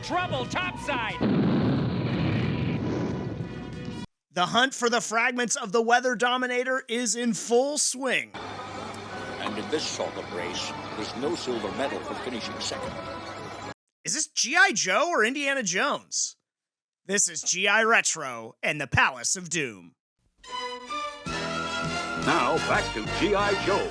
trouble topside! The hunt for the fragments of the Weather Dominator is in full swing. And in this sort of race, there's no silver medal for finishing second. Is this G.I. Joe or Indiana Jones? This is G.I. Retro and the Palace of Doom. Now, back to G.I. Joe.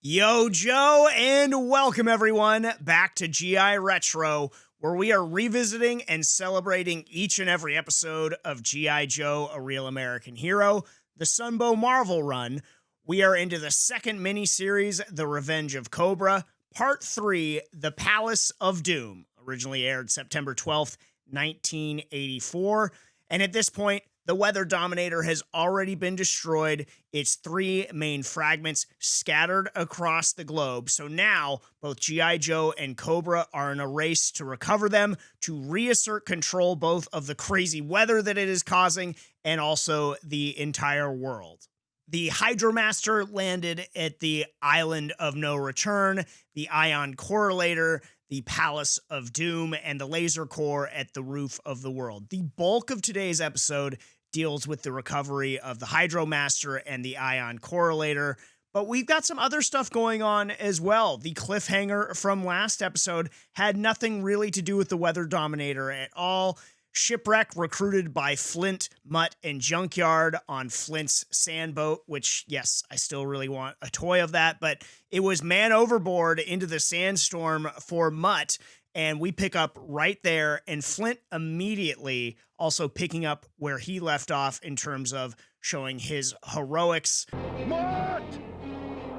Yo, Joe, and welcome everyone back to G.I. Retro, where we are revisiting and celebrating each and every episode of G.I. Joe, A Real American Hero, the Sunbow Marvel run. We are into the second miniseries, The Revenge of Cobra, Part 3, The Palace of Doom, originally aired September 12th, 1984. And at this point, the Weather Dominator has already been destroyed, its three main fragments scattered across the globe. So now, both G.I. Joe and Cobra are in a race to recover them, to reassert control both of the crazy weather that it is causing and also the entire world. The Hydromaster landed at the Island of No Return, the Ion Correlator, the Palace of Doom, and the Laser Core at the Roof of the World. The bulk of today's episode deals with the recovery of the Hydromaster and the Ion Correlator, but we've got some other stuff going on as well. The cliffhanger from last episode had nothing really to do with the Weather Dominator at all. Shipwreck recruited by Flint, Mutt, and Junkyard on Flint's sandboat, which, yes, I still really want a toy of that, but it was man overboard into the sandstorm for Mutt, and we pick up right there, and Flint immediately also picking up where he left off in terms of showing his heroics. Mutt!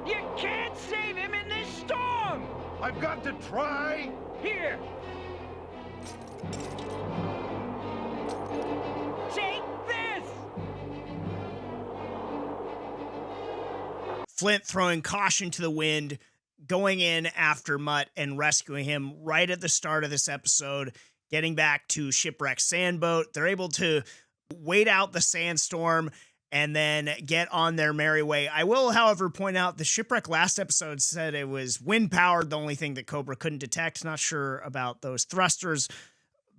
You can't save him in this storm! I've got to try! Here! Take this! Flint throwing caution to the wind, going in after Mutt and rescuing him right at the start of this episode, getting back to Shipwreck Sandboat. They're able to wait out the sandstorm and then get on their merry way. I will, however, point out the Shipwreck last episode said it was wind-powered, the only thing that Cobra couldn't detect. Not sure about those thrusters,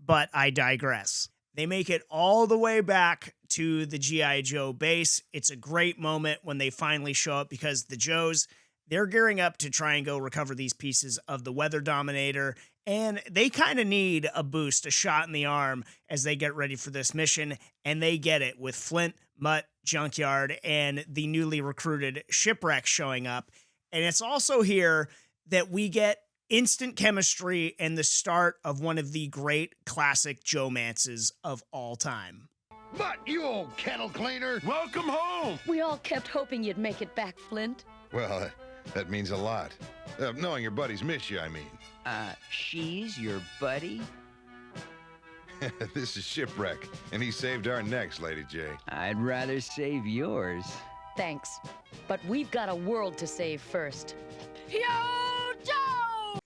but I digress. They make it all the way back to the G.I. Joe base. It's a great moment when they finally show up because the Joes, they're gearing up to try and go recover these pieces of the Weather Dominator, and they kind of need a boost, a shot in the arm as they get ready for this mission, and they get it with Flint, Mutt, Junkyard, and the newly recruited Shipwreck showing up. And it's also here that we get instant chemistry and the start of one of the great classic Joe-mances of all time. Mutt, you old kettle cleaner! Welcome home! We all kept hoping you'd make it back, Flint. Well, that means a lot. Knowing your buddies miss you, I mean. She's your buddy? This is Shipwreck, and he saved our necks, Lady Jaye. I'd rather save yours. Thanks. But we've got a world to save first. Yo, Joe!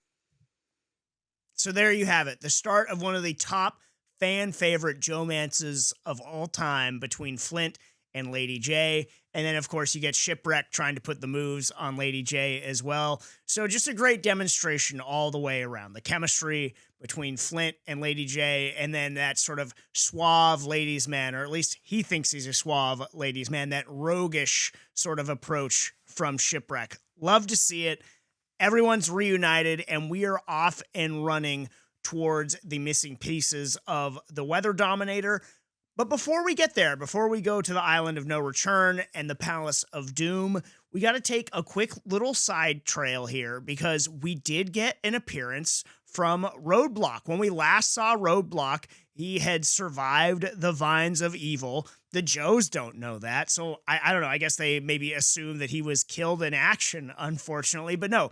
So there you have it, the start of one of the top fan favorite Joe-mances of all time between Flint and Lady Jaye. And then, of course, you get Shipwreck trying to put the moves on Lady Jaye as well. So just a great demonstration all the way around. The chemistry between Flint and Lady Jaye, and then that sort of suave ladies' man, or at least he thinks he's a suave ladies' man, that roguish sort of approach from Shipwreck. Love to see it. Everyone's reunited, and we are off and running towards the missing pieces of the Weather Dominator. But before we get there, before we go to the Island of No Return and the Palace of Doom, we got to take a quick little side trail here because we did get an appearance from Roadblock. When we last saw Roadblock, he had survived the vines of evil. The Joes don't know that, so I don't know. I guess they maybe assume that he was killed in action, unfortunately. But no,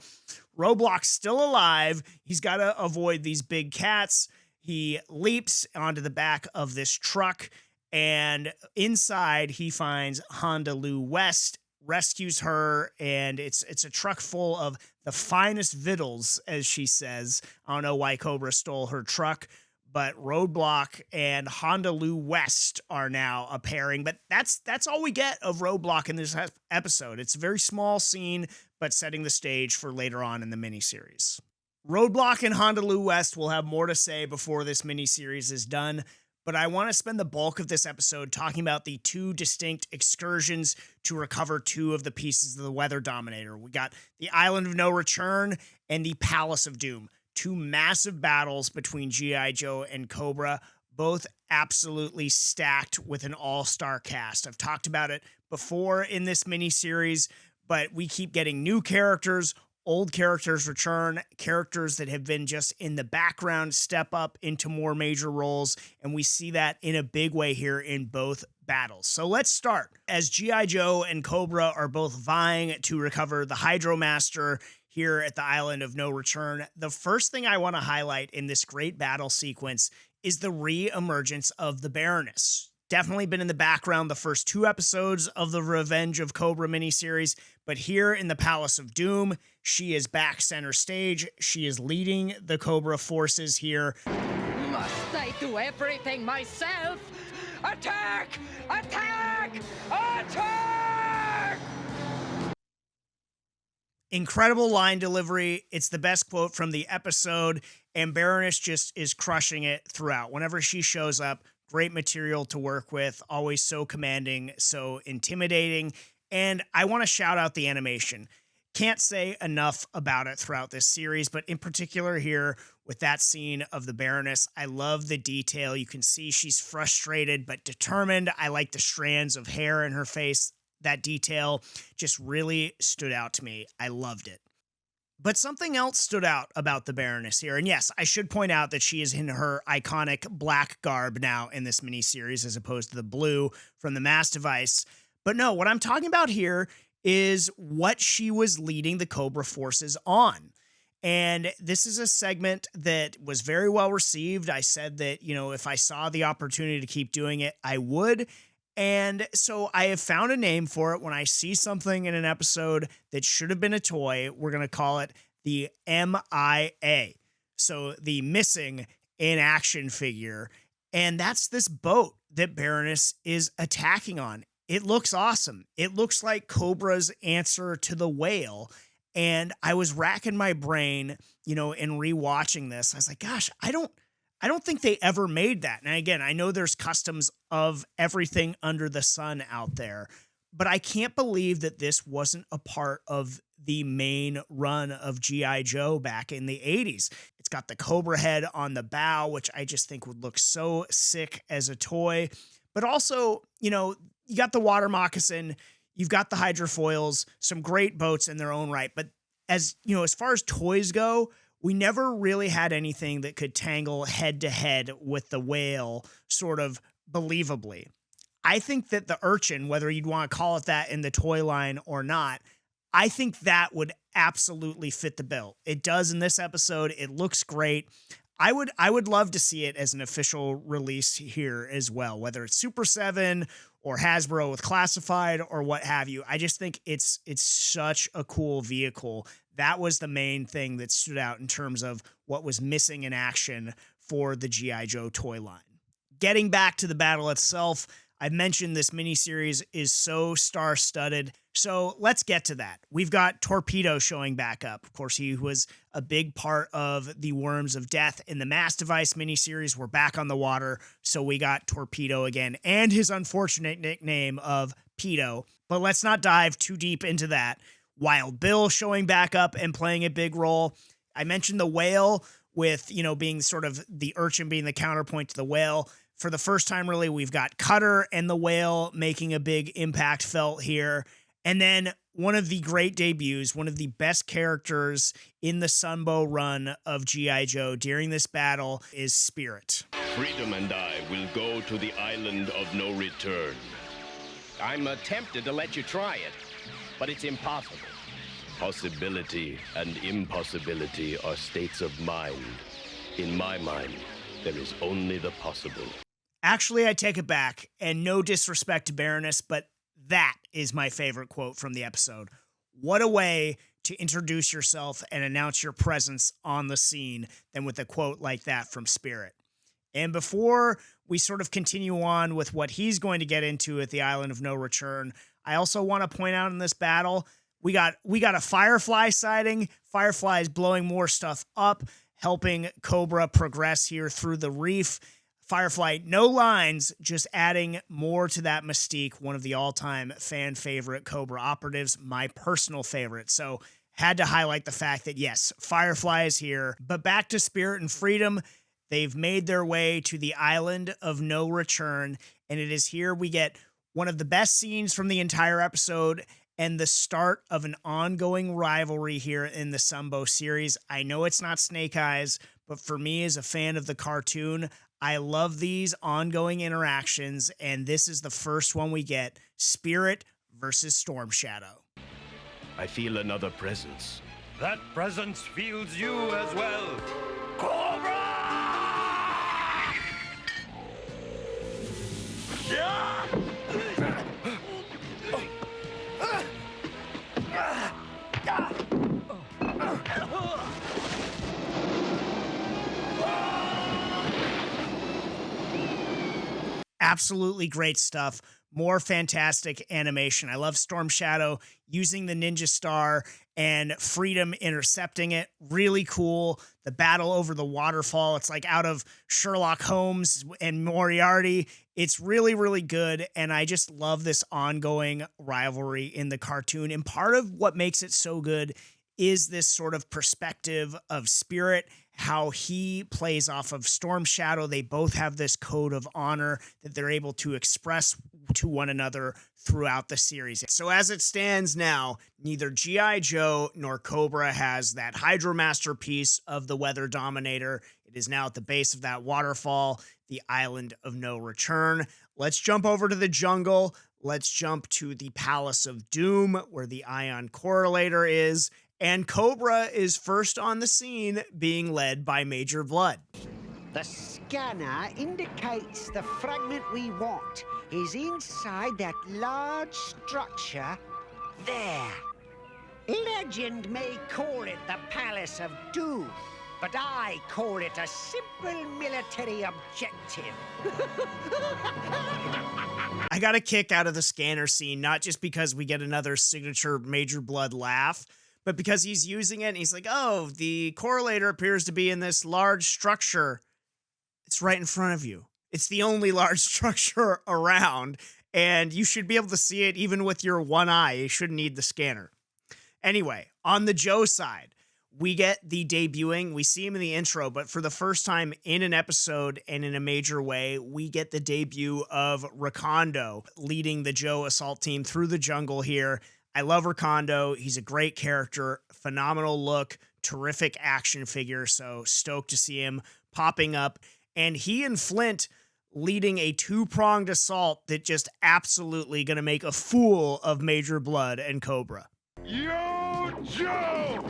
Roadblock's still alive. He's got to avoid these big cats. He leaps onto the back of this truck, and inside he finds Honda Lou West, rescues her, and it's a truck full of the finest victuals, as she says. I don't know why Cobra stole her truck, but Roadblock and Honda Lou West are now a pairing. But that's all we get of Roadblock in this episode. It's a very small scene, but setting the stage for later on in the miniseries. Roadblock and Honolulu West will have more to say before this miniseries is done, but I want to spend the bulk of this episode talking about the two distinct excursions to recover two of the pieces of the Weather Dominator. We got the Island of No Return and the Palace of Doom, two massive battles between G.I. Joe and Cobra, both absolutely stacked with an all-star cast. I've talked about it before in this miniseries, but we keep getting new characters, old characters return, characters that have been just in the background step up into more major roles, and we see that in a big way here in both battles. So let's start. As G.I. Joe and Cobra are both vying to recover the Hydro Master here at the Island of No Return, the first thing I want to highlight in this great battle sequence is the re-emergence of the Baroness. Definitely been in the background the first two episodes of the Revenge of Cobra miniseries, but here in the Palace of Doom, she is back center stage. She is leading the Cobra forces here. Must I do everything myself? Attack! Attack! Attack! Incredible line delivery. It's the best quote from the episode, and Baroness just is crushing it throughout. Whenever she shows up, great material to work with, always so commanding, so intimidating, and I want to shout out the animation. Can't say enough about it throughout this series, but in particular here with that scene of the Baroness, I love the detail. You can see she's frustrated but determined. I like the strands of hair in her face. That detail just really stood out to me. I loved it. But something else stood out about the Baroness here. And yes, I should point out that she is in her iconic black garb now in this miniseries as opposed to the blue from the Mass Device. But no, what I'm talking about here is what she was leading the Cobra forces on. And this is a segment that was very well received. I said that, if I saw the opportunity to keep doing it, I would. And so I have found a name for it. When I see something in an episode that should have been a toy, we're going to call it the MIA. So the missing in action figure. And that's this boat that Baroness is attacking on. It looks awesome. It looks like Cobra's answer to the whale. And I was racking my brain, in rewatching this. I was like, gosh, I don't think they ever made that. And again, I know there's customs of everything under the sun out there, but I can't believe that this wasn't a part of the main run of G.I. Joe back in the 80s. It's got the Cobra head on the bow, which I just think would look so sick as a toy. But also, you got the water moccasin, you've got the hydrofoils, some great boats in their own right. But as far as toys go, we never really had anything that could tangle head to head with the whale sort of believably. I think that the urchin, whether you'd want to call it that in the toy line or not, I think that would absolutely fit the bill. It does in this episode. It looks great. I would love to see it as an official release here as well, whether it's Super 7 or Hasbro with Classified or what have you. I just think it's such a cool vehicle. That was the main thing that stood out in terms of what was missing in action for the G.I. Joe toy line. Getting back to the battle itself, I mentioned this miniseries is so star-studded, so let's get to that. We've got Torpedo showing back up. Of course, he was a big part of the Worms of Death in the Mass Device miniseries. We're back on the water, so we got Torpedo again, and his unfortunate nickname of Pedo. But let's not dive too deep into that. Wild Bill showing back up and playing a big role. I mentioned the whale with, being sort of the urchin being the counterpoint to the whale. For the first time, really, we've got Cutter and the whale making a big impact felt here. And then one of the great debuts, one of the best characters in the Sunbow run of G.I. Joe during this battle is Spirit. Freedom and I will go to the Island of No Return. I'm tempted to let you try it, but it's impossible. Possibility and impossibility are states of mind. In my mind, there is only the possible. Actually, I take it back, and no disrespect to Baroness, but that is my favorite quote from the episode. What a way to introduce yourself and announce your presence on the scene than with a quote like that from Spirit. And before we sort of continue on with what he's going to get into at the Island of No Return, I also want to point out in this battle, We got a Firefly sighting. Firefly is blowing more stuff up, helping Cobra progress here through the reef. Firefly, no lines, just adding more to that mystique. One of the all-time fan favorite Cobra operatives, my personal favorite. So had to highlight the fact that, yes, Firefly is here. But back to Spirit and Freedom. They've made their way to the island of no return. And it is here we get one of the best scenes from the entire episode and the start of an ongoing rivalry here in the Sunbow series. I know it's not Snake Eyes, but for me as a fan of the cartoon, I love these ongoing interactions, and this is the first one we get, Spirit versus Storm Shadow. I feel another presence. That presence feels you as well. Cobra! Absolutely great stuff. More fantastic animation. I love Storm Shadow using the Ninja Star and Freedom intercepting it. Really cool. The battle over the waterfall. It's like out of Sherlock Holmes and Moriarty. It's really, really good. And I just love this ongoing rivalry in the cartoon. And part of what makes it so good is this sort of perspective of Spirit, how he plays off of Storm Shadow. They both have this code of honor that they're able to express to one another throughout the series. So as it stands now, neither G.I. Joe nor Cobra has that Hydromaster piece of the Weather Dominator. It is now at the base of that waterfall, the island of no return. Let's jump over to the jungle. Let's jump to the Palace of Doom, where the ion correlator is. And Cobra is first on the scene, being led by Major Blood. The scanner indicates the fragment we want is inside that large structure there. Legend may call it the Palace of Doom, but I call it a simple military objective. I got a kick out of the scanner scene, not just because we get another signature Major Blood laugh, but because he's using it and he's like, oh, the correlator appears to be in this large structure. It's right in front of you. It's the only large structure around, and you should be able to see it even with your one eye. You shouldn't need the scanner. Anyway, on the Joe side, we get the debuting. We see him in the intro, but for the first time in an episode and in a major way, we get the debut of Recondo leading the Joe assault team through the jungle here. I love Recondo. He's a great character, phenomenal look, terrific action figure. So stoked to see him popping up. And he and Flint leading a two-pronged assault that just absolutely going to make a fool of Major Blood and Cobra. Yo, Joe!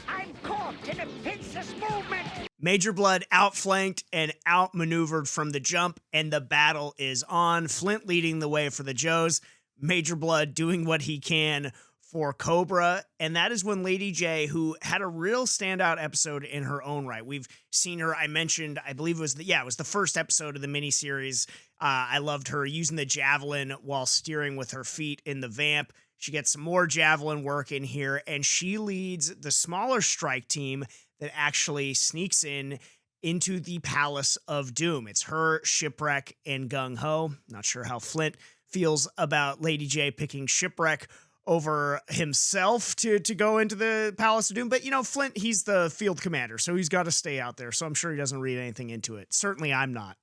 I'm caught in a pincer's movement. Major Blood outflanked and outmaneuvered from the jump, and the battle is on. Flint leading the way for the Joes. Major Blood doing what he can for Cobra, and that is when Lady Jaye, who had a real standout episode in her own right. We've seen her, I mentioned, I believe it was the first episode of the miniseries. I loved her using the javelin while steering with her feet in the vamp. She gets some more javelin work in here, and she leads the smaller strike team that actually sneaks into the Palace of Doom. It's her, Shipwreck, and Gung Ho. Not sure how Flint feels about Lady Jaye picking Shipwreck over himself to go into the Palace of Doom. But, you know, Flint, he's the field commander, so he's got to stay out there. So I'm sure he doesn't read anything into it. Certainly I'm not.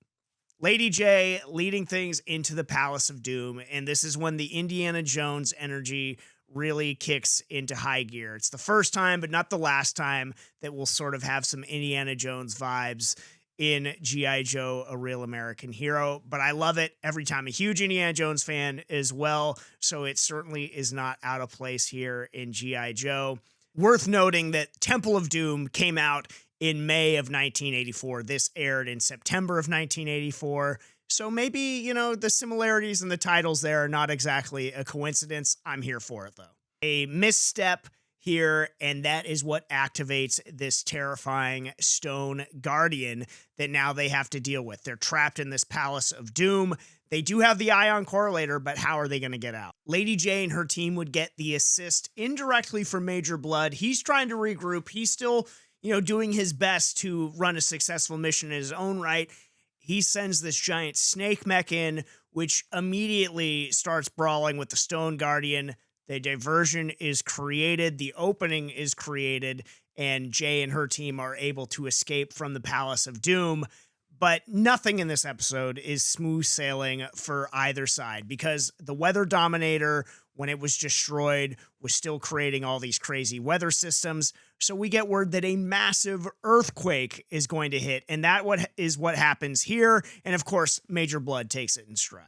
Lady Jaye leading things into the Palace of Doom, and this is when the Indiana Jones energy really kicks into high gear. It's the first time, but not the last time, that we'll sort of have some Indiana Jones vibes in G.I. Joe, A Real American Hero, but I love it every time. A huge Indiana Jones fan as well, so it certainly is not out of place here in G.I. Joe. Worth noting that Temple of Doom came out in May of 1984. This aired in September of 1984, so maybe, you know, the similarities in the titles there are not exactly a coincidence. I'm here for it, though. A misstep here, and that is what activates this terrifying stone guardian that now they have to deal with. They're trapped in this palace of doom. They do have the ion correlator, but how are they going to get out? Lady Jaye and her team would get the assist indirectly from Major Blood. He's trying to regroup. He's still, doing his best to run a successful mission in his own right. He sends this giant snake mech in, which immediately starts brawling with the Stone Guardian. The diversion is created, the opening is created, and Jaye and her team are able to escape from the Palace of Doom. But nothing in this episode is smooth sailing for either side, because the Weather Dominator, when it was destroyed, was still creating all these crazy weather systems. So we get word that a massive earthquake is going to hit, and that is what happens here. And of course, Major Blood takes it in stride.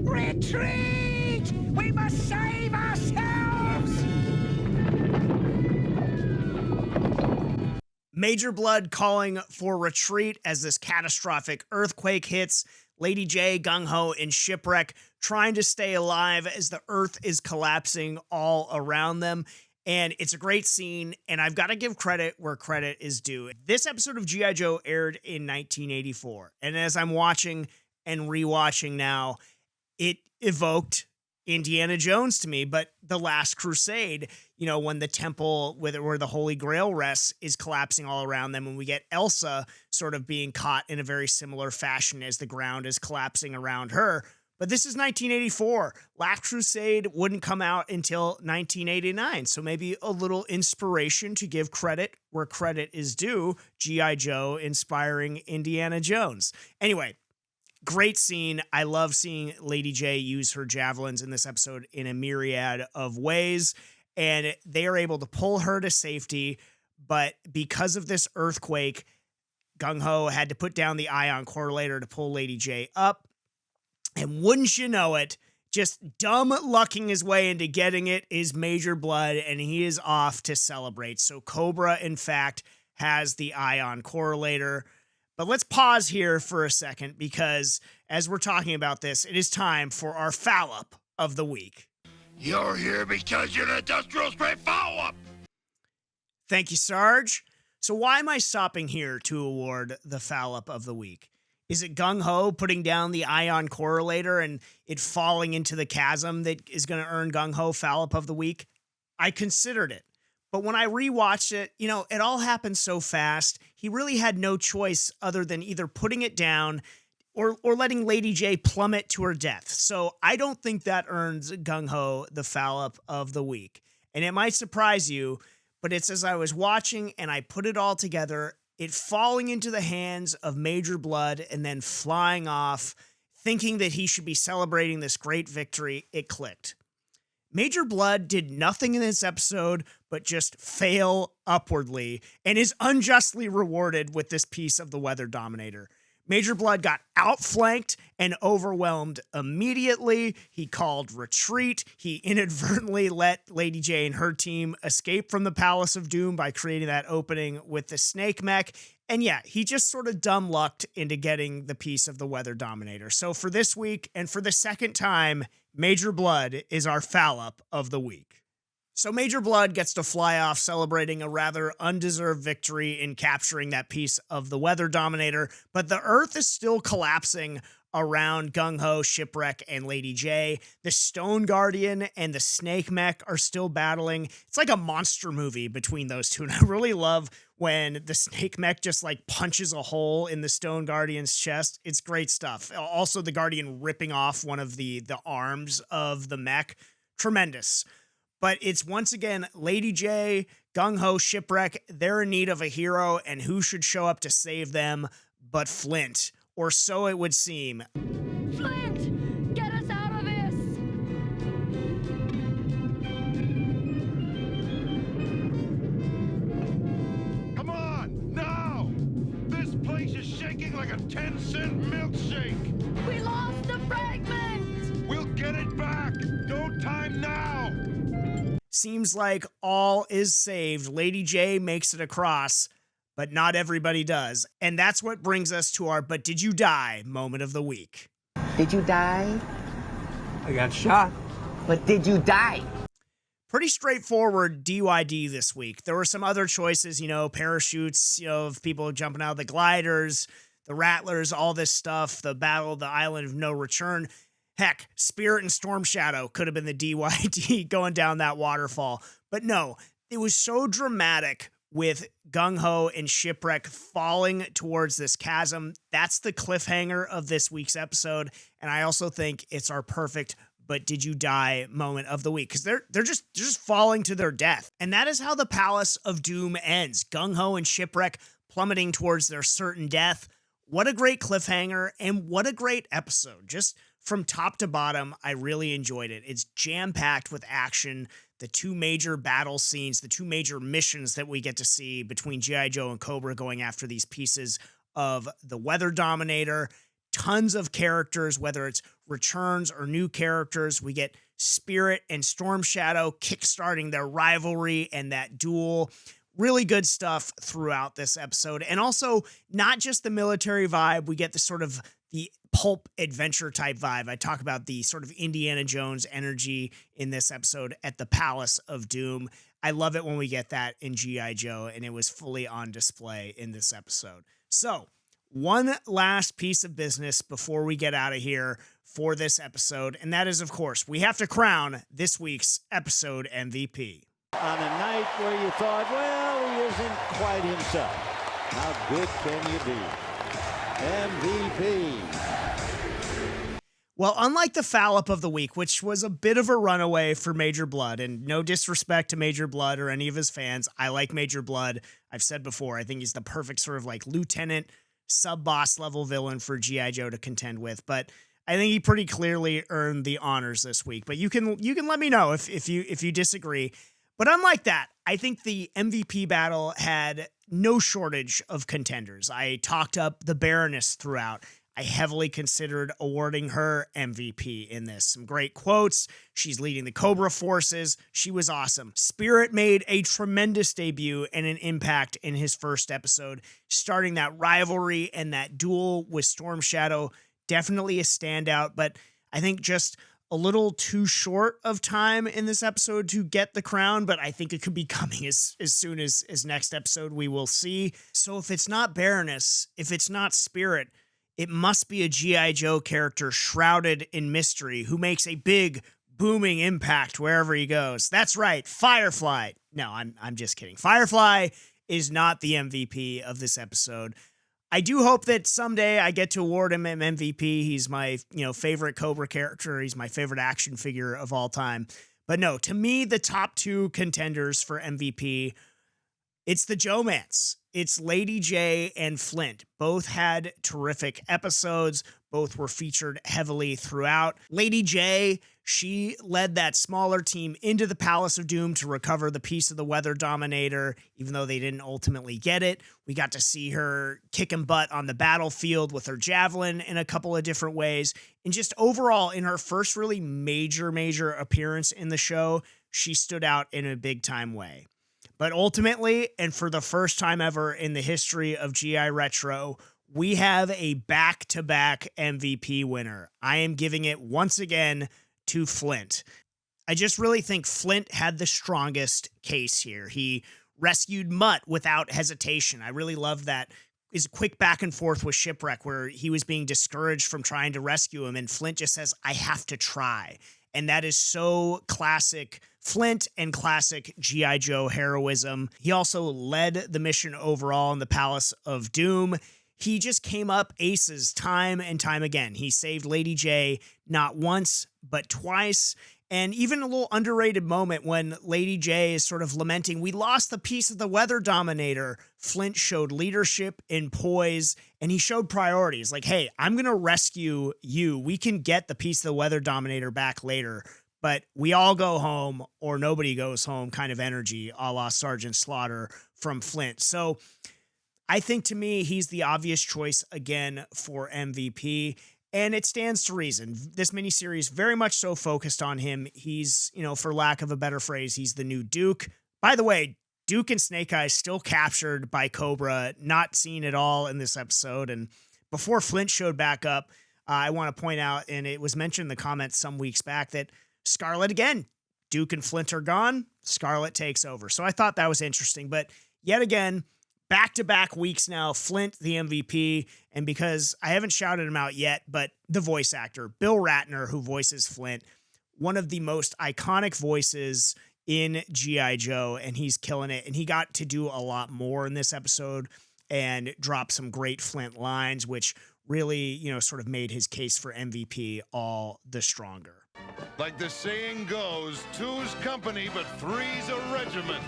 Retreat! We must save ourselves! Major Blood calling for retreat as this catastrophic earthquake hits. Lady Jaye, Gung-Ho, and Shipwreck trying to stay alive as the earth is collapsing all around them. And it's a great scene, and I've got to give credit where credit is due. This episode of G.I. Joe aired in 1984, and as I'm watching and rewatching now, it evoked Indiana Jones to me, but The Last Crusade, when the temple where the Holy Grail rests is collapsing all around them, and we get Elsa sort of being caught in a very similar fashion as the ground is collapsing around her. But this is 1984. Last Crusade wouldn't come out until 1989, so maybe a little inspiration to give credit where credit is due. G.I. Joe inspiring Indiana Jones. Anyway, great scene. I love seeing Lady Jaye use her javelins in this episode in a myriad of ways, and they are able to pull her to safety. But because of this earthquake, Gung-Ho had to put down the ion correlator to pull Lady Jaye up. And wouldn't you know it, just dumb lucking his way into getting it is Major Blood, and he is off to celebrate. So Cobra, in fact, has the ion correlator. But let's pause here for a second, because as we're talking about this, it is time for our foul-up of the week. You're here because you're an industrial straight foul-up! Thank you, Sarge. So why am I stopping here to award the foul-up of the week? Is it Gung-Ho putting down the ion correlator and it falling into the chasm that is going to earn Gung-Ho foul-up of the week? I considered it. But when I rewatched it, it all happened so fast. He really had no choice other than either putting it down or letting Lady Jaye plummet to her death. So I don't think that earns Gung-Ho the foul-up of the week. And it might surprise you, but it's as I was watching and I put it all together, it falling into the hands of Major Blood and then flying off, thinking that he should be celebrating this great victory, it clicked. Major Blood did nothing in this episode but just fail upwardly and is unjustly rewarded with this piece of the Weather Dominator. Major Blood got outflanked and overwhelmed immediately. He called retreat. He inadvertently let Lady Jaye and her team escape from the Palace of Doom by creating that opening with the snake mech. And yeah, he just sort of dumb lucked into getting the piece of the Weather Dominator. So for this week, and for the second time, Major Blood is our foul-up of the week. So Major Blood gets to fly off celebrating a rather undeserved victory in capturing that piece of the Weather Dominator, but the Earth is still collapsing around Gung-Ho, Shipwreck, and Lady Jaye. The Stone Guardian and the Snake Mech are still battling. It's like a monster movie between those two, and I really love when the Snake Mech just punches a hole in the Stone Guardian's chest. It's great stuff. Also, the Guardian ripping off one of the arms of the mech. Tremendous. But it's once again Lady Jaye, Gung-Ho, Shipwreck. They're in need of a hero, and who should show up to save them but Flint? Or so it would seem. Flint! Get us out of this! Come on, now! This place is shaking like a 10-cent milkshake! We lost the fragment! We'll get it back! No time now! Seems like all is saved. Lady Jaye makes it across, but not everybody does. And that's what brings us to our But Did You Die moment of the week. Did you die? I got shot. But did you die? pretty straightforward DYD this week. There were some other choices, parachutes, of people jumping out of the gliders, the rattlers, all this stuff, the battle of the island of no return. Heck, Spirit and Storm Shadow could have been the DYD going down that waterfall. But no, it was so dramatic with Gung Ho and Shipwreck falling towards this chasm. That's the cliffhanger of this week's episode. And I also think it's our perfect but did you die moment of the week, because they're just falling to their death. And that is how the Palace of Doom ends. Gung Ho and Shipwreck plummeting towards their certain death. What a great cliffhanger, and what a great episode. Just from top to bottom, I really enjoyed it. It's jam-packed with action. The two major battle scenes, the two major missions that we get to see between G.I. Joe and Cobra going after these pieces of the Weather Dominator. Tons of characters, whether it's returns or new characters. We get Spirit and Storm Shadow kickstarting their rivalry and that duel. Really good stuff throughout this episode. And also, not just the military vibe, we get the sort of the pulp adventure type vibe. I talk about the sort of Indiana Jones energy in this episode at the Palace of Doom. I love it when we get that in G.I. Joe, and it was fully on display in this episode. So, one last piece of business before we get out of here for this episode, and that is, of course, we have to crown this week's episode MVP. On a night where you thought, well, he isn't quite himself. How good can you be? MVP. Well, unlike the foul-up of the week, which was a bit of a runaway for Major Blood, and no disrespect to Major Blood or any of his fans, I like Major Blood. I've said before, I think he's the perfect sort of like lieutenant, sub-boss level villain for G.I. Joe to contend with, but I think he pretty clearly earned the honors this week. But you can let me know if you disagree. But unlike that, I think the MVP battle had no shortage of contenders. I talked up the Baroness throughout. I heavily considered awarding her MVP in this. Some great quotes. She's leading the Cobra forces. She was awesome. Spirit made a tremendous debut and an impact in his first episode, starting that rivalry and that duel with Storm Shadow. Definitely a standout, but I think just a little too short of time in this episode to get the crown, but I think it could be coming as soon as next episode. We will see. So if it's not Baroness, if it's not Spirit, it must be a G.I. Joe character shrouded in mystery who makes a big, booming impact wherever he goes. That's right, Firefly. No, I'm just kidding. Firefly is not the MVP of this episode. I do hope that someday I get to award him an MVP. He's my, favorite Cobra character. He's my favorite action figure of all time. But no, to me, the top two contenders for MVP, it's the Joe-mans. It's Lady Jaye and Flint. Both had terrific episodes. Both were featured heavily throughout. Lady Jaye, she led that smaller team into the Palace of Doom to recover the piece of the Weather Dominator, even though they didn't ultimately get it. We got to see her kicking butt on the battlefield with her javelin in a couple of different ways. And just overall, in her first really major appearance in the show, she stood out in a big-time way. But ultimately, and for the first time ever in the history of GI Retro, we have a back-to-back MVP winner. I am giving it once again to Flint. I just really think Flint had the strongest case here. He rescued Mutt without hesitation. I really love that. His quick back and forth with Shipwreck where he was being discouraged from trying to rescue him, and Flint just says, I have to try. And that is so classic Flint and classic G.I. Joe heroism. He also led the mission overall in the Palace of Doom. He just came up aces time and time again. He saved Lady Jaye not once, but twice. And even a little underrated moment when Lady Jaye is sort of lamenting, we lost the piece of the Weather Dominator. Flint showed leadership and poise, and he showed priorities. Like, hey, I'm going to rescue you. We can get the piece of the Weather Dominator back later, but we all go home or nobody goes home kind of energy, a la Sergeant Slaughter from Flint. So I think to me, he's the obvious choice again for MVP. And it stands to reason. This miniseries very much so focused on him. He's, for lack of a better phrase, he's the new Duke. By the way, Duke and Snake Eyes still captured by Cobra, not seen at all in this episode. And before Flint showed back up, I want to point out, and it was mentioned in the comments some weeks back, that Scarlet, again, Duke and Flint are gone, Scarlet takes over. So I thought that was interesting. But yet again, back-to-back weeks now, Flint, the MVP, and because I haven't shouted him out yet, but the voice actor, Bill Ratner, who voices Flint, one of the most iconic voices in G.I. Joe, and he's killing it. And he got to do a lot more in this episode and drop some great Flint lines, which really, sort of made his case for MVP all the stronger. Like the saying goes, two's company, but three's a regiment.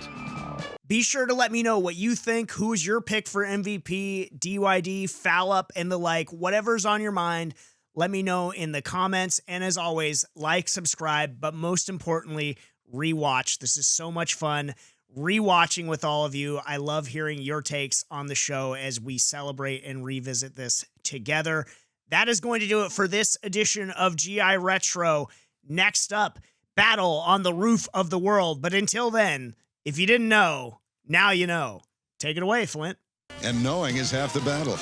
Be sure to let me know what you think. Who's your pick for MVP, DYD, foul up, and the like, whatever's on your mind. Let me know in the comments. And as always, like, subscribe, but most importantly, rewatch. This is so much fun rewatching with all of you. I love hearing your takes on the show as we celebrate and revisit this together. That is going to do it for this edition of GI Retro. Next up, Battle on the Roof of the World. But until then, if you didn't know, now you know. Take it away, Flint. And knowing is half the battle.